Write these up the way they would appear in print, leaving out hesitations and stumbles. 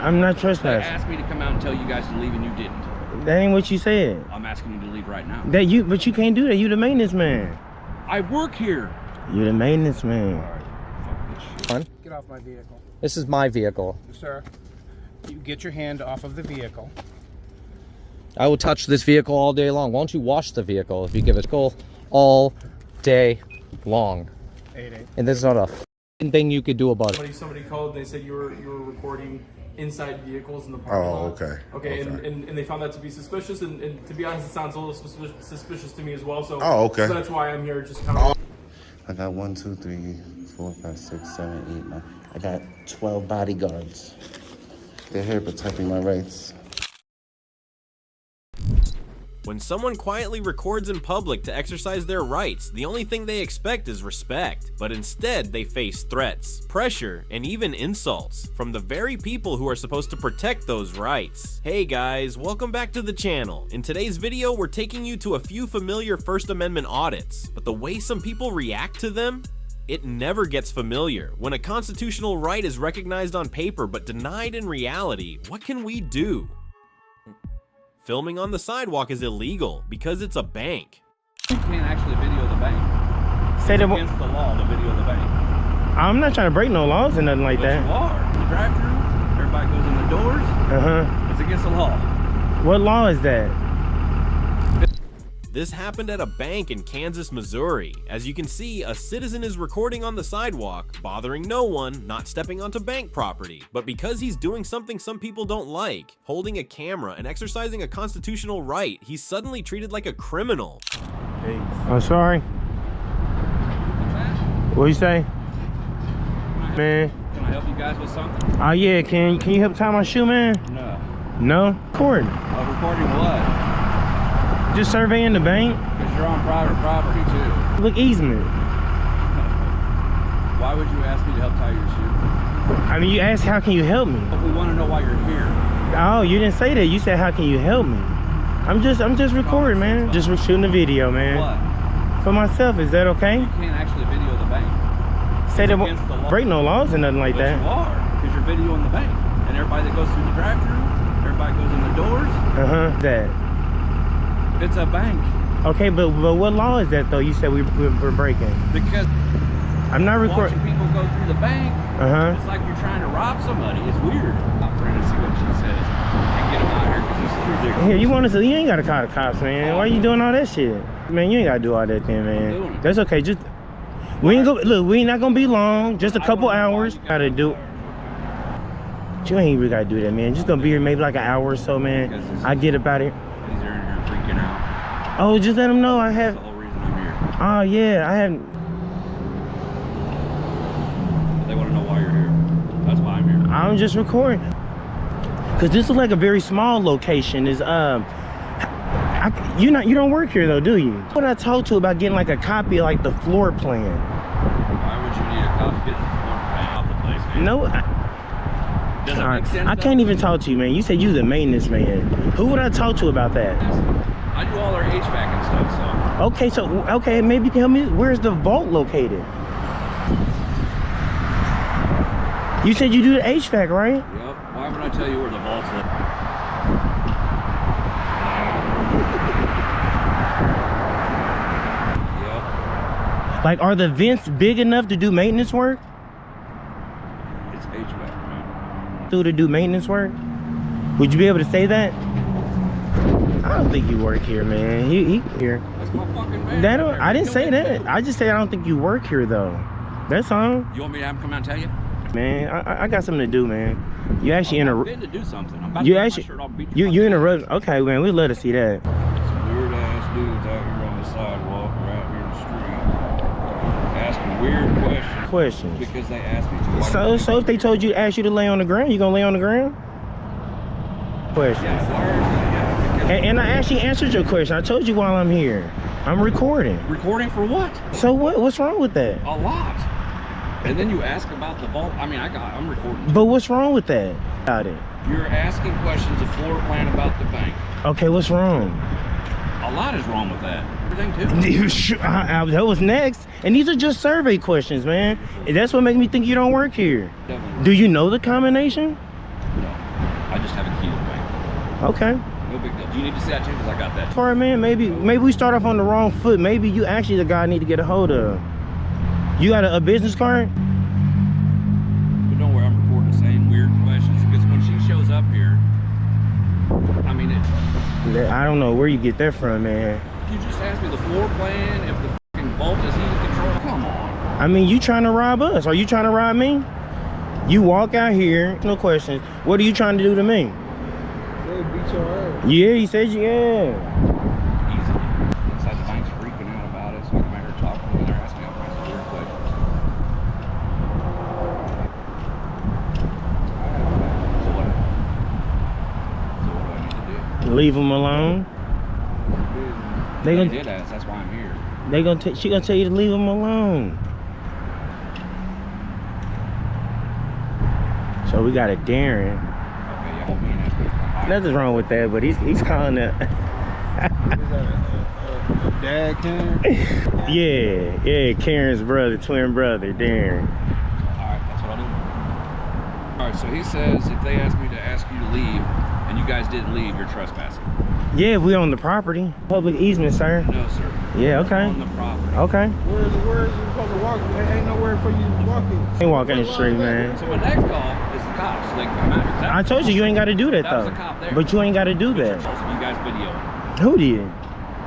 I'm not trespassing. They asked me to come out and tell you guys to leave, and you didn't. That ain't what you said. I'm asking you to leave right now. But you can't do that. You the maintenance man. I work here. You the maintenance man. All right, fuck this shit. Get off my vehicle. This is my vehicle. Sir, you get your hand off of the vehicle. I will touch this vehicle all day long. Why don't you wash the vehicle if you give it a call all day long? 8-8. And there's not a thing you could do about it. Somebody called. They said you were recording inside vehicles in the parking lot. Okay. And they found that to be suspicious. And to be honest, it sounds a little suspicious to me as well. So, okay. So that's why I'm here, just kind of. I got 1, 2, 3, 4, 5, 6, 7, 8, 9. I got 12 bodyguards. They're here protecting my rights. When someone quietly records in public to exercise their rights, the only thing they expect is respect. But instead, they face threats, pressure, and even insults from the very people who are supposed to protect those rights. Hey guys, welcome back to the channel. In today's video, we're taking you to a few familiar First Amendment audits, but the way some people react to them, it never gets familiar. When a constitutional right is recognized on paper but denied in reality, what can we do? Filming on the sidewalk is illegal because it's a bank. You can't actually video the bank. Say it's that against the law to video the bank. I'm not trying to break no laws or nothing like But that. you are. The drive-thru, everybody goes in the doors. It's against the law. What law is that? This happened at a bank in Kansas, Missouri. As you can see, a citizen is recording on the sidewalk, bothering no one, not stepping onto bank property. But because he's doing something some people don't like, holding a camera and exercising a constitutional right, he's suddenly treated like a criminal. I'm sorry. What you say? Man. Can I help you guys with something? Oh yeah, can you help tie my shoe, man? No. No? Recording. Recording what? Just surveying the bank. Because you're on private property too. Look, easement. Why would you ask me to help tie your shoe? I mean, you asked how can you help me? We want to know why you're here. Oh, you didn't say that. You said how can you help me? I'm just recording, man. Just shooting a video, man. What? For myself. Is that okay? You can't actually video the bank. Say that break no laws or nothing like that. You are, because you're videoing the bank. And everybody that goes through the drive-thru, everybody goes in the doors. That. It's a bank. Okay, but what law is that though? You said we're breaking. Because I'm not recording. Watching people go through the bank. It's like you're trying to rob somebody. It's weird. I'm trying to see what she says and get them out here because this is ridiculous. Here, you want us to? You ain't gotta call the cops, man. Why you doing all that shit? Man, you ain't gotta do all that thing, man. That's okay. Just we ain't go. Look, we ain't not gonna be long. Just a couple hours. Gotta do. You ain't really gotta do that, man. Just gonna be here maybe like an hour or so, man. I get about it. These are in here freaking out. Oh, just let them know I have. That's the whole reason I'm here. Oh yeah, I have. They want to know why you're here. That's why I'm here. I'm just recording. Cause this is like a very small location. Is you don't work here though, do you? What I talked to about getting like a copy of like the floor plan. Why would you need a copy of the floor plan off the place, man? No. Does it make sense? I can't even talk to you, man. You said you the maintenance man. Who would I talk to about that? I do all our HVAC and stuff, so. Okay, maybe you can help me. Where's the vault located? You said you do the HVAC, right? Yep. Why would I tell you where the vault's at? Yep. Like, are the vents big enough to do maintenance work? It's HVAC, man. To do maintenance work? Would you be able to say that? I don't think you work here, man. He here. That's my fucking man. I didn't say that. I just said I don't think you work here though. That's all. You want me to have him come out and tell you? Man, I got something to do, man. You actually I'm to do something. I'm about you to actually my shirt off, beat the you fuck interrupt. Okay, man, we'd love to see that. Some weird ass dudes out here on the sidewalk or out here in the street asking weird questions. Because they asked me to. So if they told you to ask you to lay on the ground, you gonna lay on the ground? Questions. Yeah, and I actually answered your question. I told you while I'm here. I'm recording. Recording for what? So what's wrong with that? A lot. And then you ask about the vault. I mean, I'm recording. But what's wrong with that? About it. You're asking questions of floor plan about the bank. Okay, what's wrong? A lot is wrong with that. Everything too. That was next. And these are just survey questions, man. And that's what makes me think you don't work here. Definitely. Do you know the combination? No. I just have a key to the bank. Okay. No big deal. Do you need to see that too? Because I got that. All right, man. Maybe we start off on the wrong foot. Maybe you actually the guy I need to get a hold of. You got a business card? But don't worry, I'm recording saying weird questions because when she shows up here, I mean, I don't know where you get that from, man. you just asked me the floor plan, if the fucking vault is heated control. Come on. I mean, you trying to rob us? Are you trying to rob me? You walk out here, no questions. What are you trying to do to me? Beat your ass. Yeah, he said yeah. Easily. Inside the bank's freaking out about it, so I come out here talking to them and they're asking me all kinds of weird questions. So what do I need to do? Leave them alone. They They gonna, did ask, that's why I'm here. she gonna tell you to leave them alone. So we got a Darren. Okay, yeah, hold me in that. Nothing's wrong with that, but he's calling it. Dad, Karen? yeah, Karen's brother, twin brother, Darren. Alright, that's what I'll do. Alright, so he says if they ask me to ask you to leave and you guys didn't leave, you're trespassing. Yeah, we on the property. Public easement, sir. No, sir. Yeah, okay. On the property. Okay. Where is you supposed to walk? There ain't nowhere for you to walk in. Ain't walking the street, man. So my next call is the cops. So they can come out here. I told you ain't got to do that, That was though. a cop there. But you ain't got to do So that. you guys video it. Who did?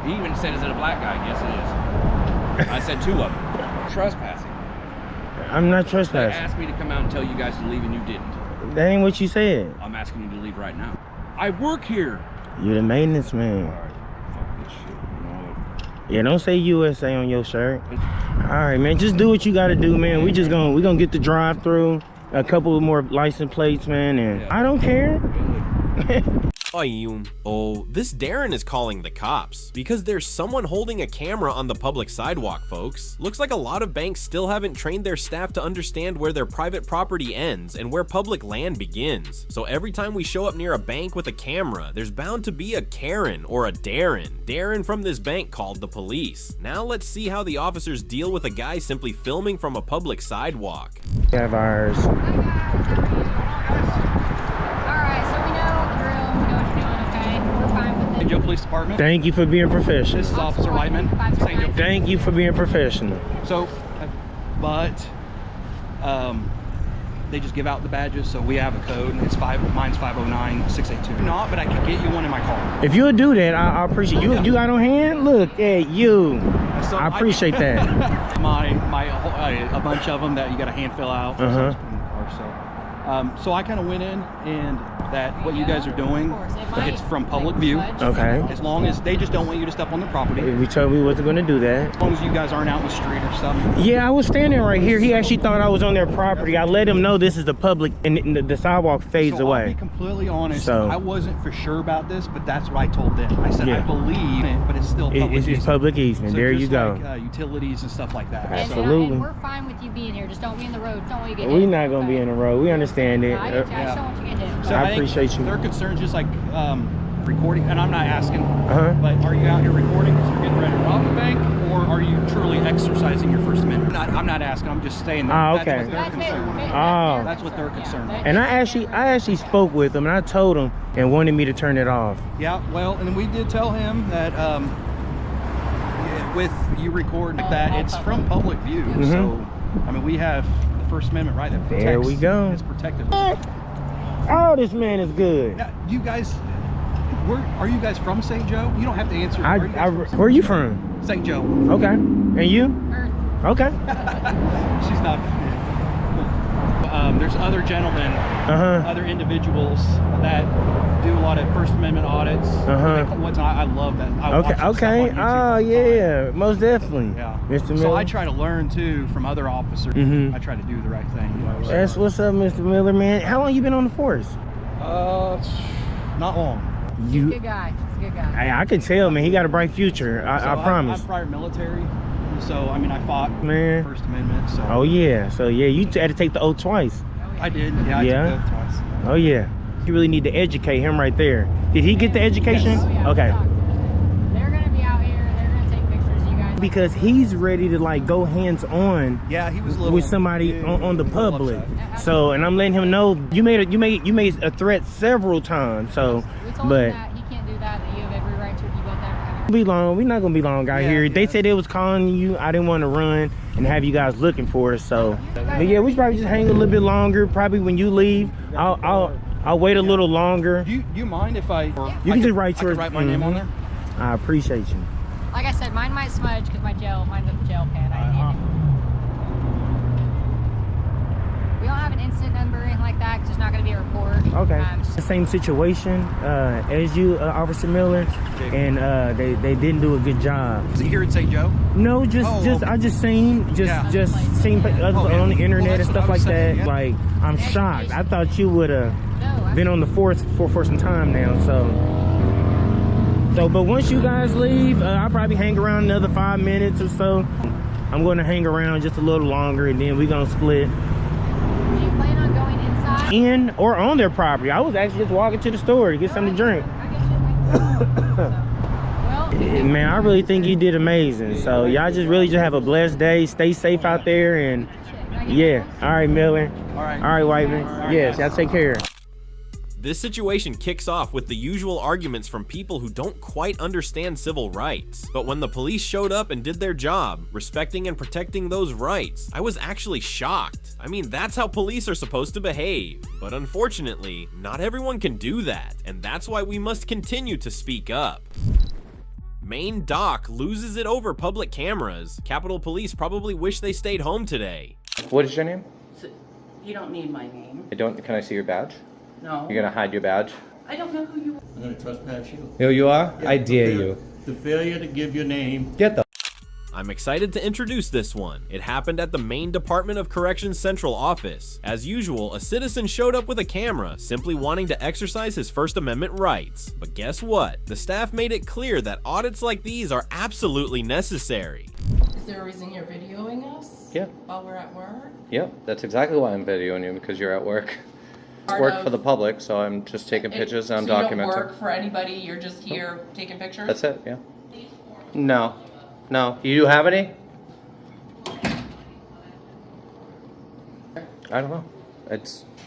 He even said, is it a black guy? Yes, it is. I said 2 of them. Trespassing. I'm not They trespassing. asked me to come out and tell you guys to leave and you didn't. That ain't what you said. I'm asking you to leave right now. I work here. You're the maintenance man. Alright, fuck this shit. You know what? Yeah, don't say USA on your shirt. All right, man, just do what you got to do, man. We gonna get the drive-through, a couple more license plates, man, and I don't care. Oh, this Darren is calling the cops because there's someone holding a camera on the public sidewalk, folks. Looks like a lot of banks still haven't trained their staff to understand where their private property ends and where public land begins. So every time we show up near a bank with a camera, there's bound to be a Karen or a Darren. Darren from this bank called the police. Now let's see how the officers deal with a guy simply filming from a public sidewalk. We have ours. St. Joe Police Department. Thank you for being professional. This is Officer Lightman, St. Joe. Thank you for being professional. So, but they just give out the badges, so we have a code. It's mine's 509-682. Not, but I can get you one in my car. If you'll do that, I appreciate you. You got on hand? Look at you. So I appreciate that. A bunch of them that you got to hand fill out. So I kind of went in and that what you guys are doing, it's from public view. Okay. As long as they just don't want you to step on their property. We told we wasn't going to do that. As long as you guys aren't out in the street or something. Yeah, I was standing right here. He actually thought I was on their property. I let him know this is the public, and the sidewalk fades So away. I'll be completely honest. So- I wasn't for sure about this, but that's what I told them. I said Yeah. I believe it, but it's still public It's easement. public easement. So there you just go. like, utilities and stuff like that. Absolutely. And we're fine with you being here. Just don't be in the road. Don't want you to get We're hit. not going to be in the road. We understand it. I just don't want you to get hit. So I think appreciate you. Their concern just like recording, and I'm not asking, Uh-huh. but are you out here recording because you're getting ready to rob the bank, or are you truly exercising your First Amendment? I'm not asking. I'm just saying that. Ah, okay. That's what they're concerned. Oh. That's what they're concerned. And I actually spoke with him, and I told him and wanted me to turn it off. Yeah, well, and we did tell him that with you recording like that, it's from public view. Mm-hmm. So, I mean, we have the First Amendment right that protects. There we go. It's protected. Oh, this man is good. Now, you guys, are you guys from St. Joe? You don't have to answer. Where are you from? St. Joe. Okay. And you? Okay. She's not. There's other gentlemen, other individuals that do a lot of First Amendment audits. I love that. I watch that stuff Okay. on YouTube Oh, yeah. Most definitely. Yeah. Mr. Miller. So I try to learn too from other officers. I try to do the right thing. That's what's up, Mr. Miller, man. How long you been on the force? Not long. He's a good guy. He's a good guy. I can tell, man. He got a bright future. I promise. I'm prior military, so I mean I fought Man. First Amendment. So Oh yeah. So yeah, you had to take the oath twice. I did. Yeah. I Yeah? took that twice. Oh yeah. You really need to educate him right there. Did he get the education? Oh, yeah. Okay. They're going to be out here. They're going to take pictures of you guys because he's ready to like go hands on. Yeah, he was a little, with somebody on the public. So, and I'm letting him know you made a threat several times. So, We told him that he can't do that. That you have every right to. You both have. Be long. We're not gonna be long out here. They said they was calling you. I didn't want to run and have you guys looking for us. So, but yeah, we should probably just hang a little bit longer. Probably when you leave, I'll wait a little longer. Do you mind if I? You can just write yours. Write my name on there. I appreciate you. Like I said, mine might smudge because mine's a gel pen. We don't have an incident number or anything like that because there's not going to be a report. Okay. The same situation as you, Officer Miller, and they didn't do a good job. Is he here in St. Joe? No, I just seen on the internet and stuff like that. Yeah. Like, I'm shocked. I thought you would have been on the force for some time now. So, but once you guys leave, I'll probably hang around another 5 minutes or so. I'm going to hang around just a little longer, and then we're going to split. Do you plan on going inside? In or on their property. I was actually just walking to the store to get something to drink. Man, I really think you did amazing. So y'all just have a blessed day. Stay safe out there, and yeah. All right, Miller. All right, Whiteman. Yes, y'all take care. This situation kicks off with the usual arguments from people who don't quite understand civil rights. But when the police showed up and did their job, respecting and protecting those rights, I was actually shocked. I mean, that's how police are supposed to behave. But unfortunately, not everyone can do that, and that's why we must continue to speak up. Maine Doc loses it over public cameras. Capitol Police probably wish they stayed home today. What is your name? You don't need my name. Can I see your badge? No. You're gonna hide your badge? I don't know who you are. I'm gonna trespass you. Here you are? Yeah, I dare you. The failure to give your name. Get the I'm excited to introduce this one. It happened at the Maine Department of Corrections Central Office. As usual, a citizen showed up with a camera, simply wanting to exercise his First Amendment rights. But guess what? The staff made it clear that audits like these are absolutely necessary. Is there a reason you're videoing us? Yeah. While we're at work? Yep, that's exactly why I'm videoing you, because you're at work. It's work for the public, so I'm just taking pictures and I'm documenting. You don't work for anybody, you're just here taking pictures? That's it, yeah. No. You have any? I don't know.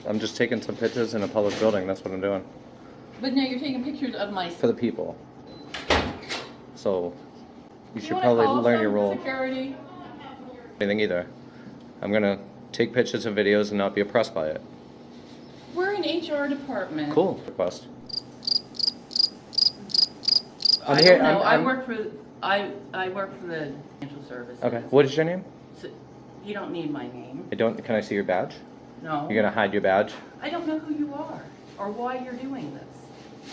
I'm just taking some pictures in a public building, that's what I'm doing. But no, you're taking pictures of my... For the people. So, you should probably learn your role. Security? Anything either. I'm gonna take pictures and videos and not be oppressed by it. We're an HR department. Cool. Request. I don't know. I work for the financial services. Okay. What is your name? So, you don't need my name. Can I see your badge? No. You're gonna hide your badge? I don't know who you are or why you're doing this.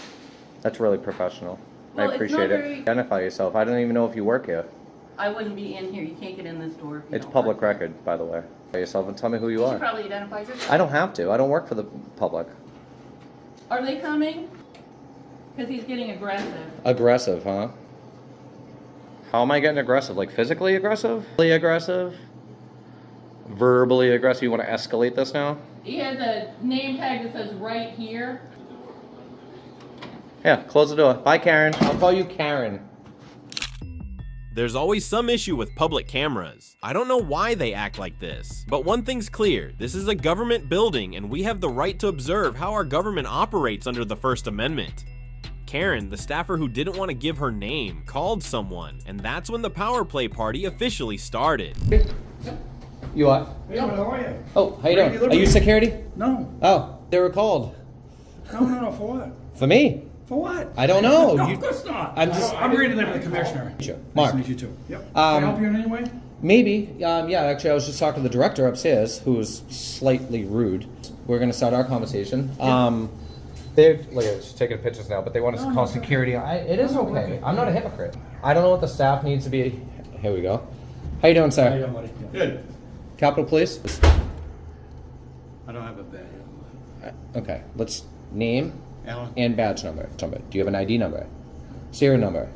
That's really professional. Well, I appreciate it. Identify yourself. I don't even know if you work here. I wouldn't be in here. You can't get in this door. It's public record, by the way. Yourself and tell me who you You are. should probably identify yourself. I don't have to. I don't work for the public. Are they coming? Because he's getting aggressive. Aggressive, huh? How am I getting aggressive? Like physically aggressive? Verbally aggressive? Verbally aggressive? You want to escalate this now? He has a name tag that says right here. Yeah, close the door. Bye, Karen. I'll call you Karen. There's always some issue with public cameras. I don't know why they act like this. But one thing's clear, this is a government building and we have the right to observe how our government operates under the First Amendment. Karen, the staffer who didn't want to give her name, called someone, and that's when the power play party officially started. You are? Hey, how are you? Oh, how you doing? Are you security? No. Oh, they were called. No, for what? For me? For what? I don't know. No, of course not. I'm reading there with the commissioner. Sure. Nice Mark. to meet you too. Yep. Can I help you in any way? Maybe. Yeah, actually, I was just talking to the director upstairs, who was slightly rude. We're going to start our conversation. They're just taking pictures now, but they want us to call security. It is okay. I'm not a hypocrite. I don't know what the staff needs to be. Here we go. How you doing, sir? How you doing, buddy? Good. Capitol Police? I don't have a badge. Okay, let's name Alan? and badge number. Do you have an ID number? Serial number?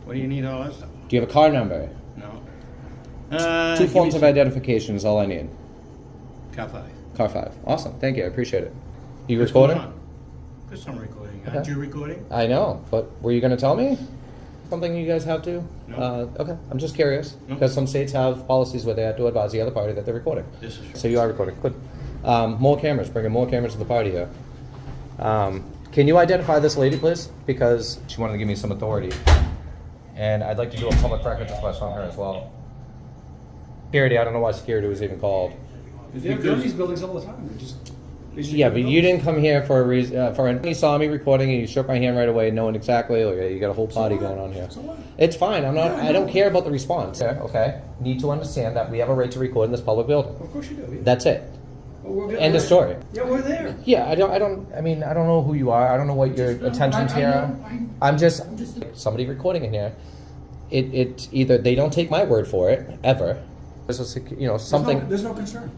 What do you need all that stuff? Do you have a car number? No. 2 forms of identification is all I need. Car 5. Car 5. Awesome. Thank you. I appreciate it. You What's recording? going on? There's some recording. Okay. Aren't you recording? I know, but were you going to tell me? something you guys have to? No. Okay, I'm just curious, No. because some states have policies where they have to advise the other party that they're recording. This is So you are recording, good. More cameras, bringing more cameras to the party here. Can you identify this lady, please? Because she wanted to give me some authority. And I'd like to do a public records request on her as well. Security, I don't know why security was even called. They're in these buildings all the time. They just Yeah, but you didn't come here for a reason. You saw me recording and you shook my hand right away, knowing exactly. Look, you got a whole party going on here. So what? It's fine. I'm not. I don't care about the response. Okay. Need to understand that we have a right to record in this public building. Of course you do. Yeah. That's it. Well, we're good. End of story. Yeah, we're there. Yeah. I mean, I don't know who you are. I don't know what your intentions here are. I'm just somebody recording in here. It either they don't take my word for it ever. There's something. There's no concern.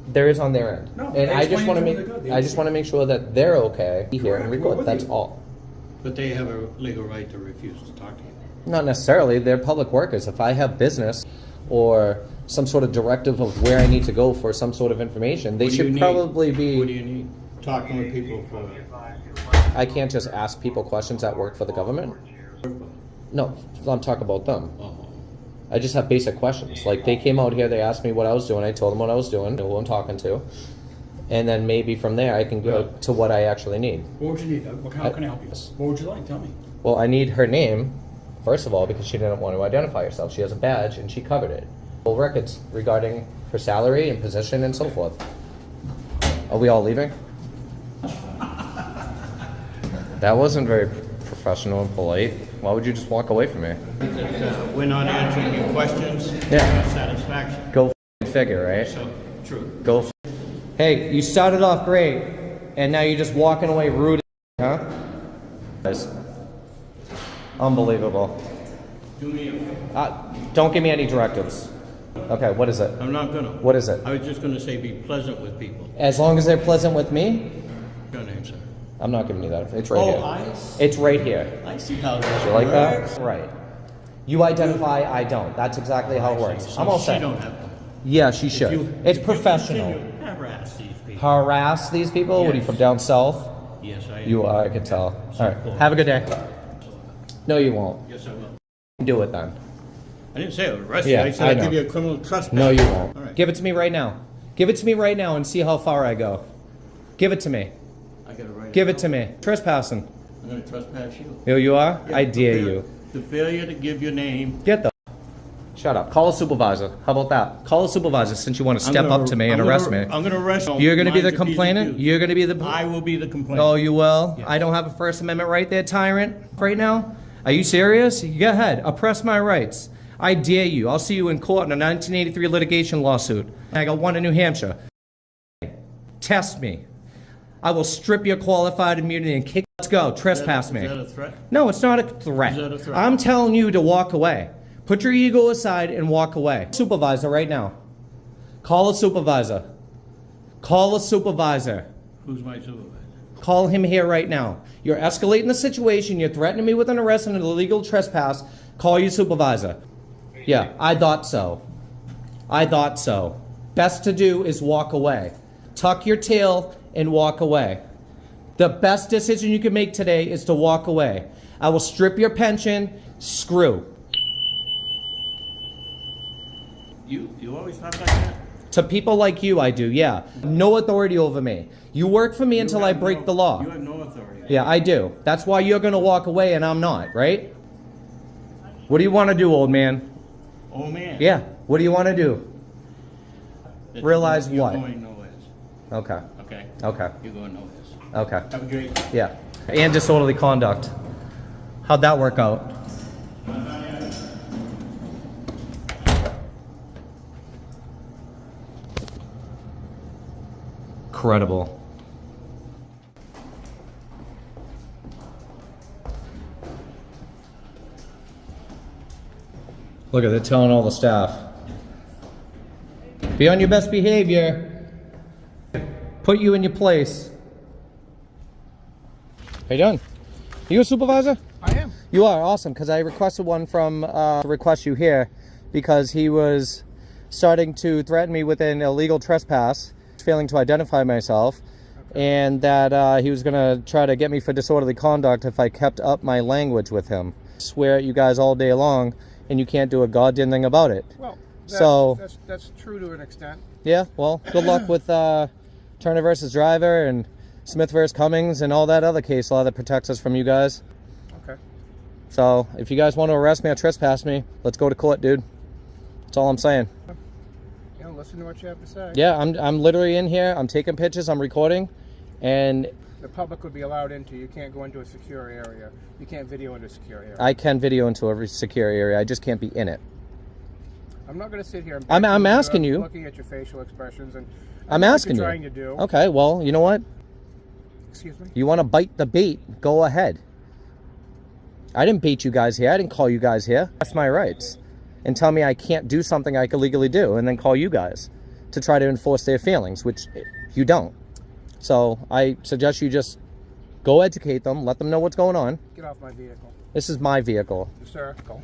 There is on their end. No, And I just want to explain make to them they're good. I just want to make sure that they're okay here Correct. and We're record. with That's you. all. But they have a legal right to refuse to talk to you. Not necessarily. They're public workers. If I have business or some sort of directive of where I need to go for some sort of information, they What do you should need? probably be. What do you need? Talking with people for. I can't just ask people questions that work for the government. No, I'm talking about them. Oh. I just have basic questions. Like they came out here, they asked me what I was doing. I told them what I was doing, who I'm talking to, and then maybe from there I can go to what I actually need. What would you need? How can I help you? What would you like? Tell me. Well, I need her name, first of all, because she didn't want to identify herself. She has a badge, and she covered it. Full records regarding her salary and position and so forth. Are we all leaving? That wasn't very professional and polite. Why would you just walk away from me? We're not answering your questions. Yeah. Satisfaction. Go figure, right? So, true. Go. Hey, you started off great, and now you're just walking away rude, huh? Guys. Unbelievable. Do me a favor. Don't give me any directives. Okay, what is it? I'm not gonna. What is it? I was just gonna say be pleasant with people. As long as they're pleasant with me, Your name, sir. I'm not giving you that. It's right Oh, here. It's right here. I see how this You like works. that? Right. You identify, I don't. That's exactly how it works. So I'm all she set. don't have to. Yeah, she should. It's If you professional. continue to harass these people. Harass these people? What are you, Yes. from down south? Yes, I am. You are, I can tell. So All right. cool. Have a good day. No, you won't. Yes, I will. Do it then. I didn't say I would arrest Yeah, you. I said I I'd know. give you a criminal trespass. No, you won't. All right. Give it to me right now. Give it to me right now and see how far I go. Give it to me. I got it right. Give it to me. Trespassing. I'm going to trespass you. Here you are? Yeah, I dare the fail- you. The failure to give your name. Get the shut up. Call a supervisor. How about that? Call a supervisor since you want to step up to me and arrest me. I'm going to arrest you. You're going to be the Mind your P's and complainant? Q's. You're going to be the... I will be the complainant. Oh, you will? Yes. I don't have a First Amendment right there, tyrant, right now? Are you serious? Go ahead. Oppress my rights. I dare you. I'll see you in court in a 1983 litigation lawsuit. I got one in New Hampshire. Test me. I will strip your qualified immunity and kick... Let's go. Trespass me. Is that a threat? No, it's not a threat. Is that a threat? I'm telling you to walk away. Put your ego aside and walk away. Supervisor right now. Call a supervisor. Call a supervisor. Who's my supervisor? Call him here right now. You're escalating the situation. You're threatening me with an arrest and an illegal trespass. Call your supervisor. Yeah, I thought so. I thought so. Best to do is walk away. Tuck your tail and walk away. The best decision you can make today is to walk away. I will strip your pension. Screw. You always talk like that? To people like you, I do, yeah. No authority over me. You work for me until I break the law. You have no authority. Yeah, I do. That's why you're going to walk away and I'm not, right? What do you want to do, old man? Old man. Yeah, what do you want to do? Realize you're what? going nowhere. Okay. Okay? Okay. You're going nowhere. Okay. Have a great day. Yeah. And disorderly conduct. How'd that work out? Incredible. Look at it, telling all the staff. Be on your best behavior. Put you in your place. How you doing? You a supervisor? I am. You are, awesome, because I requested one from, to request you here, because he was starting to threaten me with an illegal trespass, failing to identify myself, and that he was going to try to get me for disorderly conduct if I kept up my language with him. swear at you guys all day long, and you can't do a goddamn thing about it. Well, that's true to an extent. Yeah, well, good luck with Turner versus Driver and Smith versus Cummings and all that other case law that protects us from you guys. Okay. So, if you guys want to arrest me or trespass me, let's go to court, dude. That's all I'm saying. You know, listen to what you have to say. Yeah, I'm literally in here. I'm taking pictures. I'm recording, and the public would be allowed into. You can't go into a secure area. You can't video into a secure area. I can video into a secure area. I just can't be in it. I'm not going to sit here and I'm asking you. Looking at your facial expressions and I'm asking you. Trying to do. Okay, well, you know what? Excuse me? You want to bite the bait, go ahead. I didn't bait you guys here. I didn't call you guys here. That's my rights. And tell me I can't do something I could legally do, and then call you guys to try to enforce their feelings, which you don't. So I suggest you just go educate them, let them know what's going on. Get off my vehicle. This is my vehicle. Sir, go.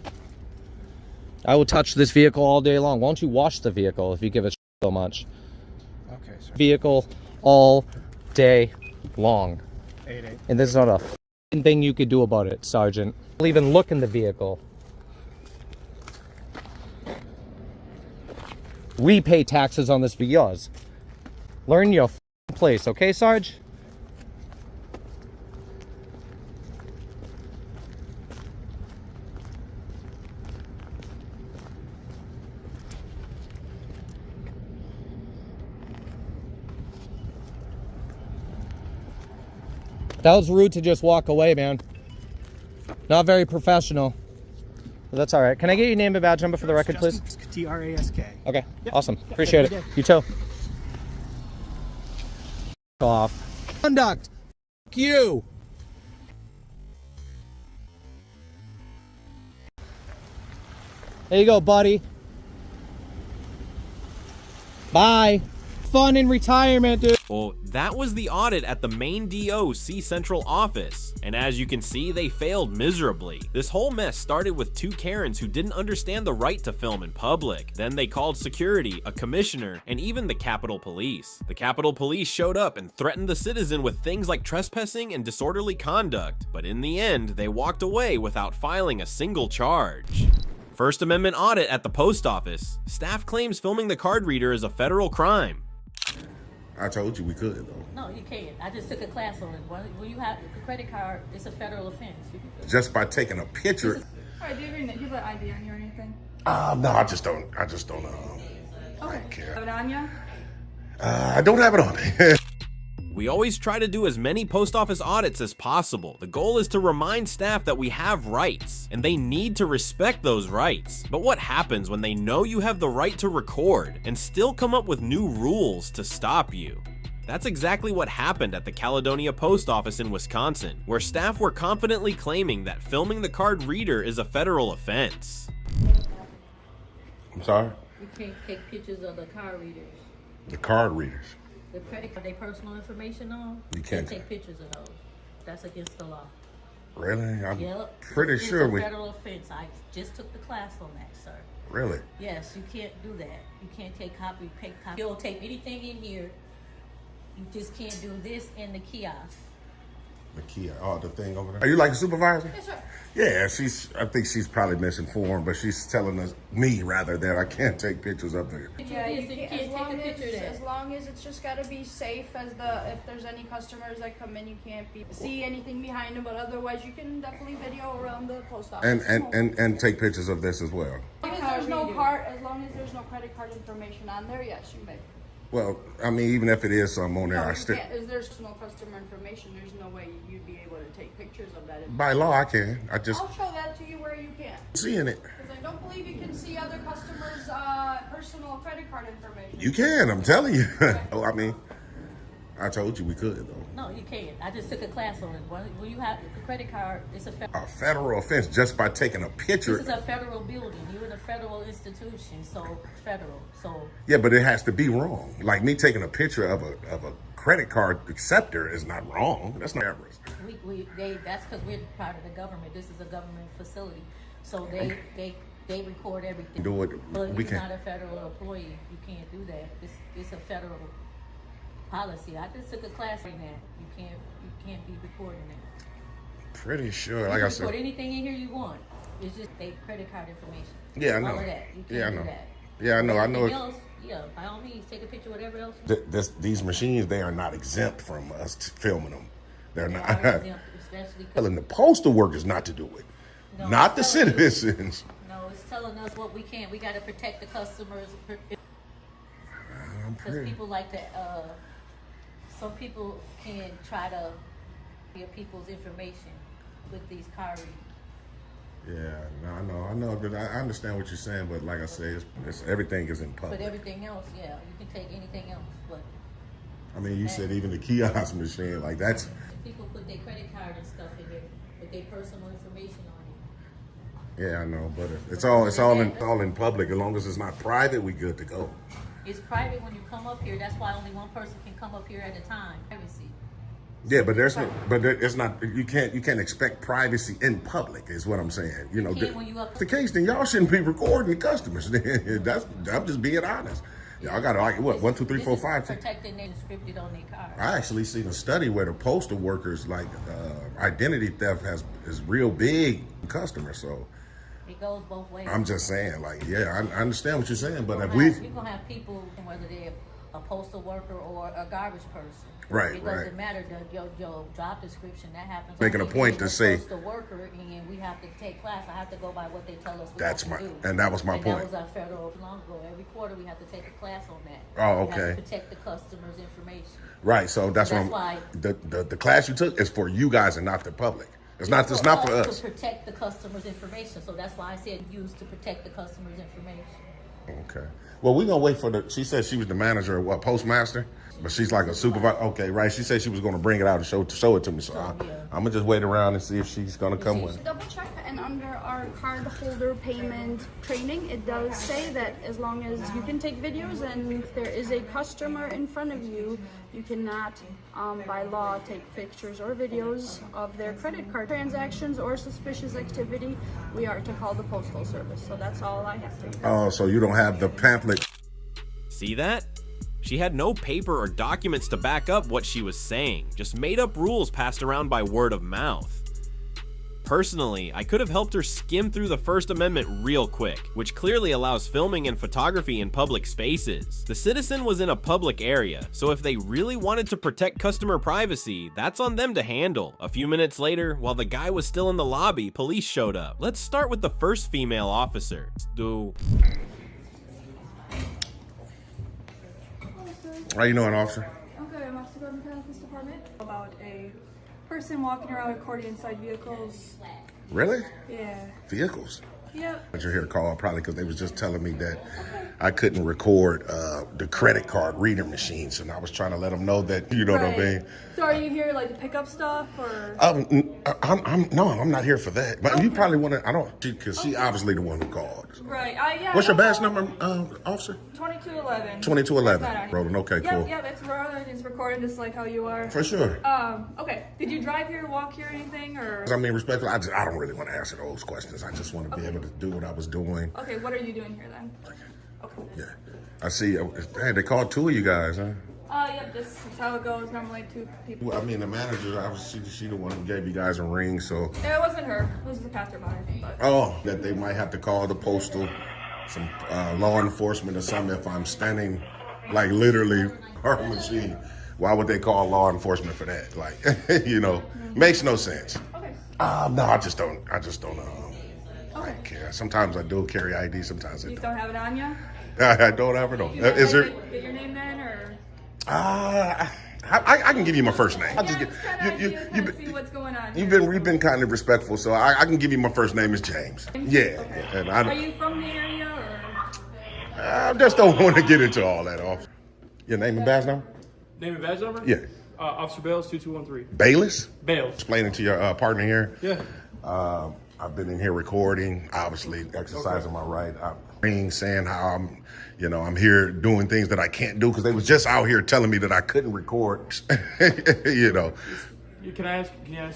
I will touch this vehicle all day long. Why don't you wash the vehicle if you give a shit so much? Okay, sir. Vehicle all day long. 8-8. And there's not a f***ing thing you could do about it, Sergeant. Don't even look in the vehicle. We pay taxes on this for yours. Learn your f***ing place, okay, Sarge? That was rude to just walk away, man. Not very professional. But that's all right. Can I get your name and badge number for the record, please? Trask. Okay, Yep. awesome. Yep. Appreciate it. You too. Off. Conduct. F you. There you go, buddy. Bye. Fun in retirement, dude. Well, that was the audit at the main DOC Central office, and as you can see, they failed miserably. This whole mess started with two Karens who didn't understand the right to film in public. Then they called security, a commissioner, and even the Capitol Police. The Capitol Police showed up and threatened the citizen with things like trespassing and disorderly conduct, but in the end, they walked away without filing a single charge. First Amendment audit at the post office. Staff claims filming the card reader is a federal crime. I told you we could, though. No, you can't. I just took a class on it. When you have a credit card, it's a federal offense. Just by taking a picture. All right, do you have an ID on you or anything? No, I just don't. I don't care. Have it on you? I don't have it on me. We always try to do as many post office audits as possible. The goal is to remind staff that we have rights, and they need to respect those rights. But what happens when they know you have the right to record and still come up with new rules to stop you? That's exactly what happened at the Caledonia Post Office in Wisconsin, where staff were confidently claiming that filming the card reader is a federal offense. I'm sorry? You can't take pictures of the card readers. The card readers? The credit card, they personal information on. You can't take pictures of those. That's against the law. Really? I'm Yep. pretty sure we. It's a federal offense. I just took the class on that, sir. Really? Yes, you can't do that. You can't take copy. You'll take anything in here. You just can't do this in the kiosk. The kiosk, oh, the thing over there. Are you like a supervisor? Yes, sir. Yeah, I think she's probably misinformed, but she's telling me rather that I can't take pictures of the. Yeah, you can't, as long as it's just got to be safe. If there's any customers that come in, you can't see anything behind them, but otherwise you can definitely video around the post office. And take pictures of this as well. As long as there's no credit card information on there, yes, you may. Well, I mean, even if it is some on there, I still. If there's no customer information, there's no way you'd be able to take pictures of that. By law, I can. I'll show that to you where you can. Seeing it. Because I don't believe you can see other customers' personal credit card information. You can, I'm telling you. Oh, I mean, I told you we could, though. No, you can't. I just took a class on it. When you have a credit card, it's a federal offense just by taking a picture. This is a federal building. You're in a federal institution, so federal. So yeah, but it has to be wrong. Like me taking a picture of a credit card acceptor is not wrong. That's not errors. That's because we're part of the government. This is a government facility, so they record everything. Do it. But you're not a federal employee. You can't do that. It's a federal policy. I just took a class on that. You can't be recording that. pretty sure, like you I can said. put anything in here you want. It's just their credit card information. Yeah, I know. All of that. You can't Yeah, I do know. that. Yeah, I know. I know. Anything else, yeah, by all means, take a picture, whatever else. These machines, they are not exempt from us filming them. They're They not. are exempt, especially Telling the postal workers not to do it, No, not the it's telling you- citizens. No, it's telling us what we can't. We got to protect the customers. Because people like to, some people can try to get people's information with these car readers. Yeah, no, I know. But I understand what you're saying, but like I say, it's everything is in public. But everything else, yeah, you can take anything else. But I mean, you said even the kiosk machine, like that's. people put their credit card and stuff in there with their personal information on it. Yeah, I know, but it's all in public. As long as it's not private, we good to go. It's private when you come up here. That's why only one person can come up here at a time. Privacy. Yeah, but it's not. You can't expect privacy in public. Is what I'm saying. You know, When you up the case, then y'all shouldn't be recording the customers. I'm just being honest. Y'all got like what 1, 2, 3, 4, 5. Protecting and scripted on their card. I actually seen a study where the postal workers like identity theft is real big customers. So it goes both ways. I'm just saying, like, yeah, I understand what you're saying, but if you're we gonna have people, whether they're a postal worker or a garbage person. Right, it right. doesn't matter. Your job description, that happens. Making a point to say postal worker, and we have to take class. I have to go by what they tell us. And that was my point. That was our federal long ago. Every quarter we have to take a class on that. Oh, We have okay. to protect the customer's information. Right, so that's why the class you took is for you guys and not the public. It's not for us. To protect the customer's information. So that's why I said use to protect the customer's information. Okay. Well, we're going to wait for she said she was the manager of what, postmaster? But she's like a supervisor. Okay, right. She said she was going to bring it out and show it to me. So I'm going to just wait around and see if she's going to come with it. Double check, and under our card holder payment training, it does say that as long as you can take videos and if there is a customer in front of you, you cannot, by law, take pictures or videos of their credit card transactions or suspicious activity. We are to call the postal service. So that's all I have to do. Oh, so you don't have the pamphlet. See that? She had no paper or documents to back up what she was saying, just made up rules passed around by word of mouth. Personally, I could have helped her skim through the First Amendment real quick, which clearly allows filming and photography in public spaces. The citizen was in a public area, so if they really wanted to protect customer privacy, that's on them to handle. A few minutes later, while the guy was still in the lobby, police showed up. Let's start with the first female officer. How you doing, officer? I'm good. I'm actually going to the police department about a person walking around recording inside vehicles. Really? Yeah. Vehicles? Yep. But you're here to call probably because they was just telling me that I couldn't record the credit card reader machines, and I was trying to let them know that, you know what I mean? So are you here like to pick up stuff or? I'm not here for that. But you probably want to. Because she obviously the one who called. Right. Yeah. What's your badge number, officer? 2211. 2211. Rolling. Okay, cool. Yep. It's rolling. It's recording just like how you are. For sure. Okay. Did you drive here, walk here, anything, or? I mean, respectfully, I don't really want to answer those questions. I just want to be able to do what I was doing. Okay. What are you doing here then? Okay. Yeah. I see. Hey, they called two of you guys, huh? Yep, this is how it goes. Normally two people. Well, I mean, the manager, she the one who gave you guys a ring, so. It wasn't her. It was the passerby. But. Oh, that they might have to call the postal, some law enforcement or something if I'm standing, like literally her machine. Why would they call law enforcement for that? Like, makes no sense. Okay. No, I just don't. I don't care. Sometimes I do carry ID. Sometimes I You don't. don't have it on you? I don't ever know. Is there? Get your name then, or? I can give you my first name. I'll just See what's going on. You've been kind of respectful, so I can give you my first name is James. Yeah. Okay. And Are you from the area, or? I just don't want to get into all that. Off. Your name and badge number? Name and badge number? Yeah. Officer Bales, 2213. Bayless? Bales. Explaining to your partner here. Yeah. I've been in here recording, obviously exercising my right. I'm saying how I'm here doing things that I can't do because they was just out here telling me that I couldn't record. Can I ask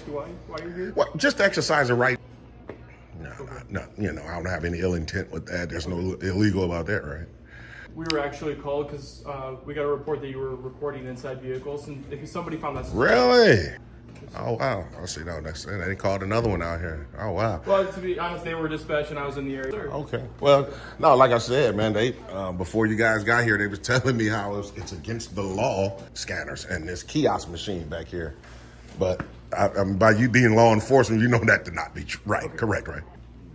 you why you're here? Well, just to exercise a right. No, I don't have any ill intent with that. There's no illegal about that, right? We were actually called because we got a report that you were recording inside vehicles, and somebody found that. Really? Oh, wow. I see. No, they called another one out here. Oh, wow. Well, to be honest, they were dispatched and I was in the area. Okay. Well, no, like I said, man, they before you guys got here, they was telling me how it's against the law, scanners and this kiosk machine back here. But by you being law enforcement, you know that to not be right. Okay. Correct, right?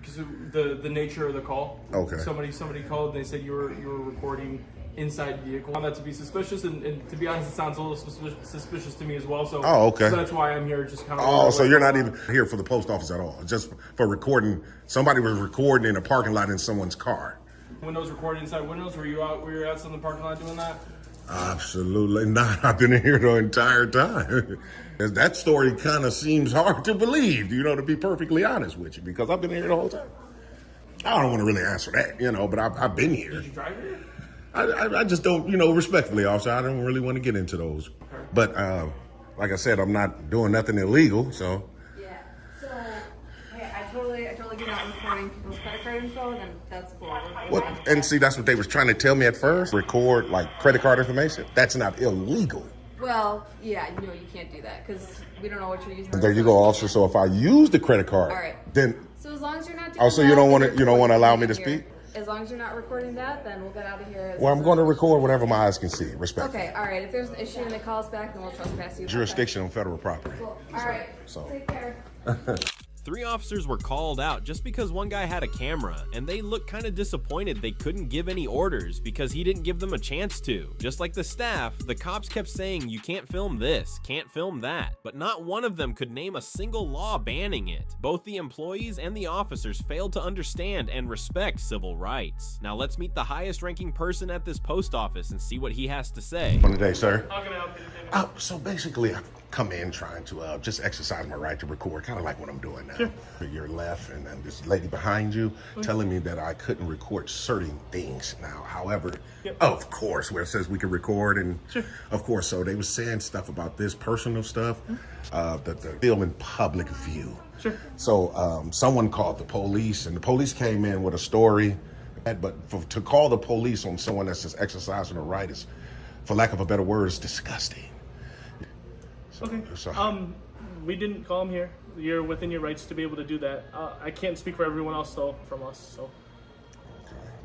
Because the nature of the call. Okay. Somebody called and they said you were recording inside vehicle. I found that to be suspicious, and to be honest, it sounds a little suspicious to me as well. So, okay. So that's why I'm here, just kind of. Oh, so you're not even here for the post office at all? Just for recording? Somebody was recording in a parking lot in someone's car. Windows recording inside windows. Were you outside in the parking lot doing that? Absolutely not. I've been in here the entire time. That story kind of seems hard to believe, to be perfectly honest with you, because I've been here the whole time. I don't want to really answer that, but I've been here. Did you drive here? I just don't, respectfully, officer, I don't really want to get into those. Okay. But like I said, I'm not doing nothing illegal, so. Yeah. So, hey, I totally get out recording people's credit card info, then that's cool. And see, that's what they was trying to tell me at first. Record like credit card information. That's not illegal. Well, yeah, you can't do that because we don't know what you're using. There you go, officer. So if I use the credit card, all right, then. So as long as you're not doing so you don't want to allow me to speak? As long as you're not recording that, then we'll get out of here. Well, I'm going to record whatever my eyes can see, respectfully. Okay, all right. If there's an issue and they call us back, then we'll trespass you. Jurisdiction on federal property. Cool. All right. Take care. 3 officers were called out just because one guy had a camera, and they looked kind of disappointed they couldn't give any orders because he didn't give them a chance to. Just like the staff, the cops kept saying you can't film this, can't film that, but not one of them could name a single law banning it. Both the employees and the officers failed to understand and respect civil rights. Now let's meet the highest ranking person at this post office and see what he has to say. Good day, sir. How can I help you? So basically, I've come in trying to just exercise my right to record, kind of like what I'm doing now. Sure. Your left, and then this lady behind you telling me that I couldn't record certain things now. However, of course, where it says we can record, and of course, so they were saying stuff about this personal stuff, the film in public view. Sure. So someone called the police, and the police came in with a story, but to call the police on someone that's just exercising a right is, for lack of a better word, is disgusting. Okay. We didn't call him here. You're within your rights to be able to do that. I can't speak for everyone else though, from us. So.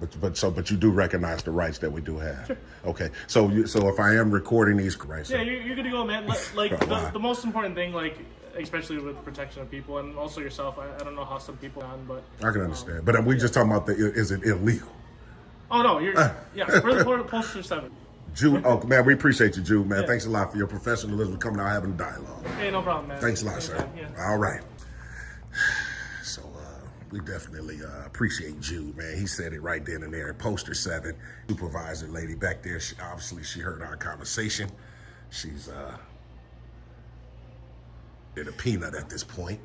Okay. But you do recognize the rights that we do have. Sure. Okay. So if I am recording these rights. Yeah, you're good to go, man. Like the most important thing, especially with protection of people and also yourself. I don't know how some people on, but I can understand. But we just talking about is it illegal? Oh no, we're the Postal 7. Jude, man, we appreciate you, Jude, man. Yeah. Thanks a lot for your professionalism, coming out having a dialogue. Hey, no problem, man. Thanks a lot, sir. Yeah. All right. So we definitely appreciate Jude, man. He said it right then and there. Poster 7, supervisor lady back there. She heard our conversation. She's in a peanut at this point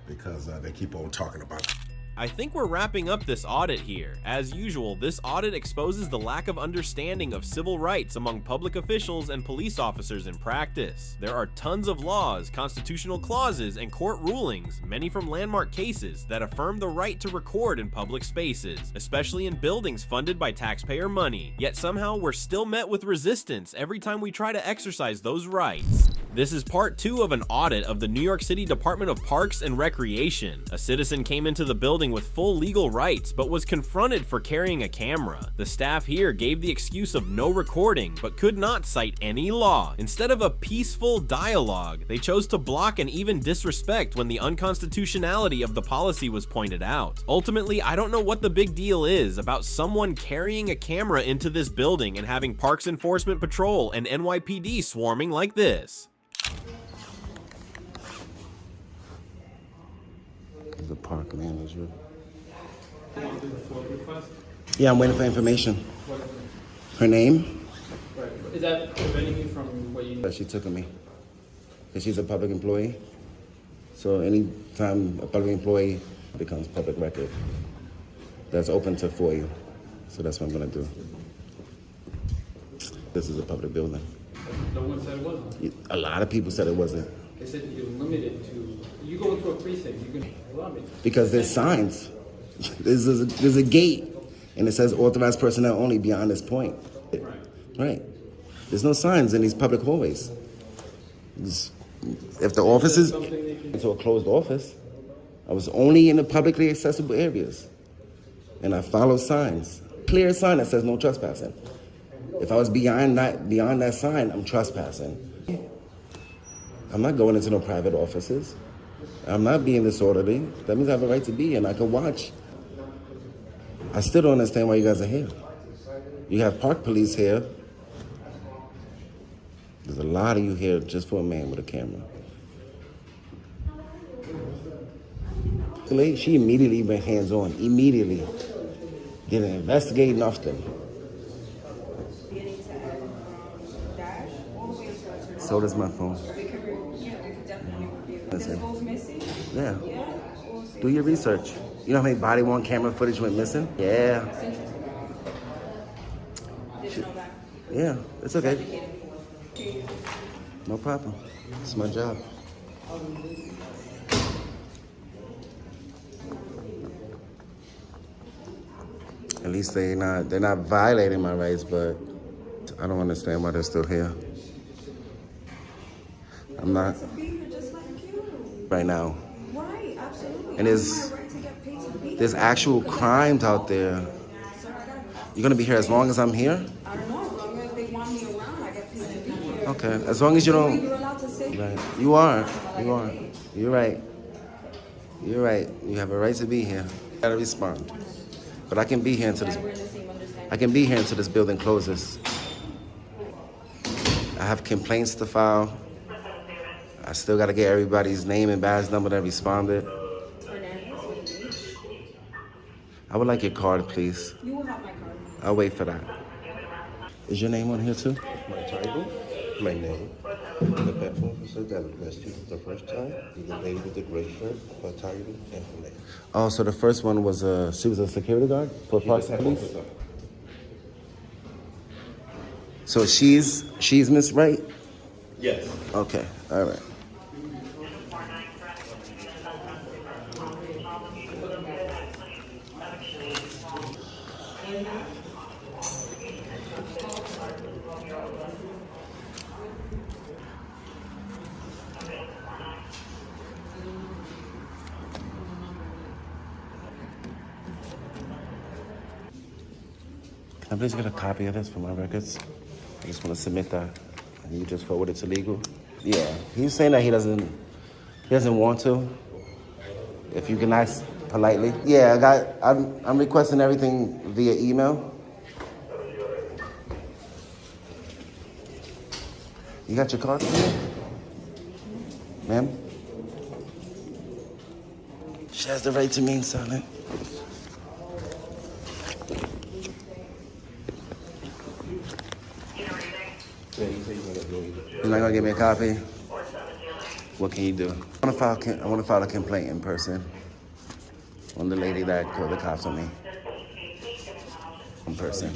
because they keep on talking about. I think we're wrapping up this audit here. As usual, this audit exposes the lack of understanding of civil rights among public officials and police officers in practice. There are tons of laws, constitutional clauses, and court rulings, many from landmark cases, that affirm the right to record in public spaces, especially in buildings funded by taxpayer money. Yet somehow we're still met with resistance every time we try to exercise those rights. This is part 2 of an audit of the New York City Department of Parks and Recreation. A citizen came into the building with full legal rights, but was confronted for carrying a camera. The staff here gave the excuse of no recording, but could not cite any law. Instead of a peaceful dialogue, they chose to block and even disrespect when the unconstitutionality of the policy was pointed out. Ultimately, I don't know what the big deal is about someone carrying a camera into this building and having Parks Enforcement Patrol and NYPD swarming like this. The park manager. Yeah, I'm waiting for information. Her name? Is that preventing you from what you... She took me. Because she's a public employee. So anytime a public employee becomes public record, that's open to FOIA. So that's what I'm going to do. This is a public building. No one said it wasn't. A lot of people said it wasn't. They said you're limited to... You go into a precinct, you can... Because there's signs. There's a gate, and it says authorized personnel only beyond this point. Right. There's no signs in these public hallways. If the office is into a closed office, I was only in the publicly accessible areas. And I follow signs. Clear sign that says no trespassing. If I was beyond that sign, I'm trespassing. I'm not going into no private offices. I'm not being disorderly. That means I have a right to be here and I can watch. I still don't understand why you guys are here. You have park police here. There's a lot of you here just for a man with a camera. She immediately went hands-on. Immediately. Didn't investigate nothing. So does my phone. Listen. Yeah. Do your research. You know how many body-worn camera footage went missing? Yeah. Yeah, it's okay. No problem. It's my job. At least they're not violating my rights, but I don't understand why they're still here. I'm not right now. Right, absolutely. And there's actual crimes out there. You're gonna be here as long as I'm here? I don't know, as long as they want me around, I get paid to be here. Okay, as long as you don't. You're allowed to say. Right. You are. You're right. You're right. You have a right to be here. You gotta respond. But I can be here until this building closes. I have complaints to file. I still gotta get everybody's name and badge number that responded. I would like your card, please. You will have my card. I'll wait for that. Is your name on here too? My title, my name. The platform officer that addressed you the first time, the lady with the gray shirt, her title, and her name. Oh, so the first one was she was a security guard for Park Police? So she's Miss Wright? Yes. Okay, all right. Can I please get a copy of this for my records? I just want to submit that. And you just forward it to legal? Yeah, he's saying that he doesn't want to. If you can ask politely. Yeah, I'm requesting everything via email. You got your card for me? Ma'am? She has the right to remain silent. You're not gonna give me a copy? What can you do? I want to file a complaint in person on the lady that called the cops on me. In person.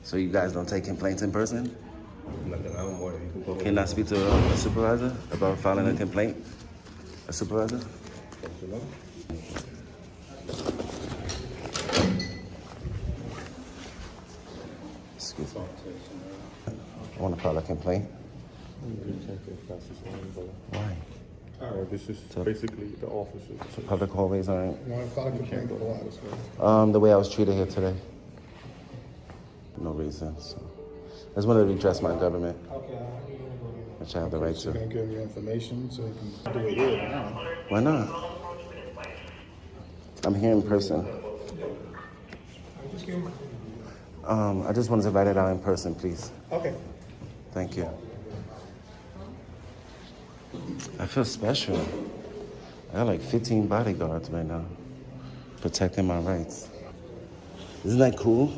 So you guys don't take complaints in person? Can I speak to a supervisor about filing a complaint? A supervisor? Excuse me. I want to file a complaint. Why? This is basically the officers. So public hallways aren't. You want to file a complaint, go out as well. The way I was treated here today. No reason. So I just wanted to redress my government. Which I have the right to. You're going to give me information so you can do it here now. Why not? I'm here in person. I just wanted to write it out in person, please. Okay. Thank you. I feel special. I got like 15 bodyguards right now, protecting my rights. Isn't that cool?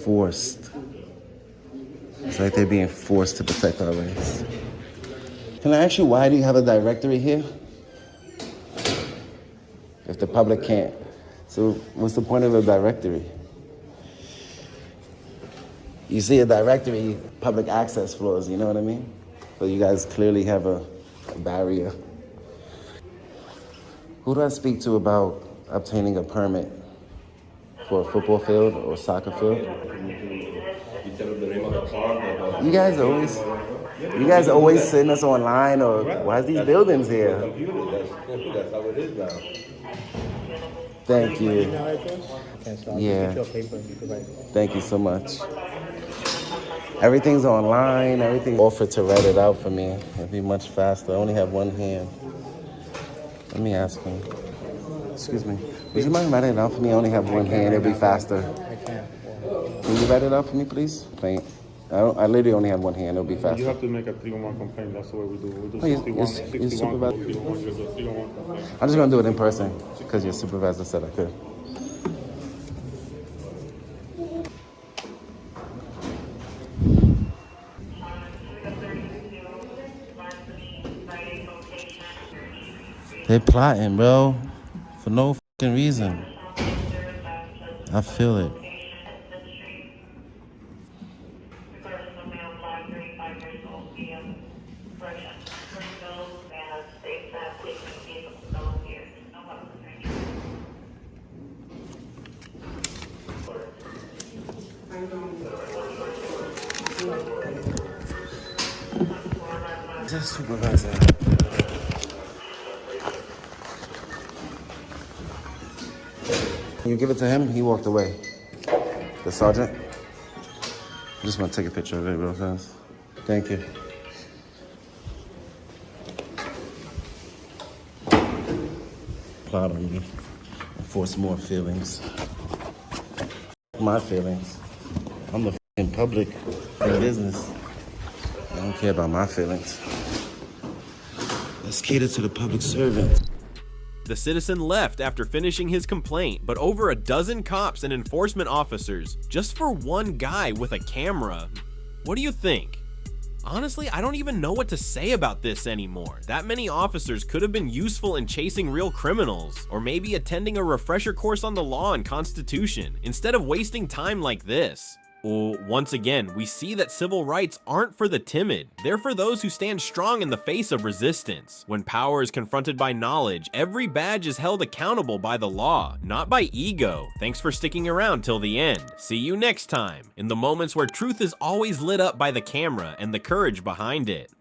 Forced. It's like they're being forced to protect our rights. Can I ask you, why do you have a directory here? If the public can't. So what's the point of a directory? You see a directory, public access floors, you know what I mean? But you guys clearly have a barrier. Who do I speak to about obtaining a permit for a football field or soccer field. You tell them the name of the park. You guys always send us online, or why's these buildings here? That's how it is now. Thank you. Yeah. Thank you so much. Everything's online. Everything offered to write it out for me. It'd be much faster. I only have one hand. Let me ask him. Excuse me. Would you mind writing it out for me? I only have one hand. It'll be faster. I can. Can you write it out for me, please? Thank. I literally only have one hand. It'll be faster. You have to make a 3-1 complaint. That's the way we do. We do Oh, 61. you're 61 supervisor. 3-1 complaint. I'm just gonna do it in person because your supervisor said I could. They plotting, bro, for no fucking reason. I feel it. Just supervisor. You give it to him, he walked away. The sergeant. I just want to take a picture of it real fast. Thank you. Plot on me. Force more feelings. My feelings. I'm the f***ing public business. I don't care about my feelings. Let's cater to the public servant. The citizen left after finishing his complaint, but over a dozen cops and enforcement officers just for one guy with a camera. What do you think? Honestly, I don't even know what to say about this anymore. That many officers could have been useful in chasing real criminals, or maybe attending a refresher course on the law and constitution, instead of wasting time like this. Well, once again, we see that civil rights aren't for the timid. They're for those who stand strong in the face of resistance. When power is confronted by knowledge, every badge is held accountable by the law, not by ego. Thanks for sticking around till the end. See you next time, in the moments where truth is always lit up by the camera and the courage behind it.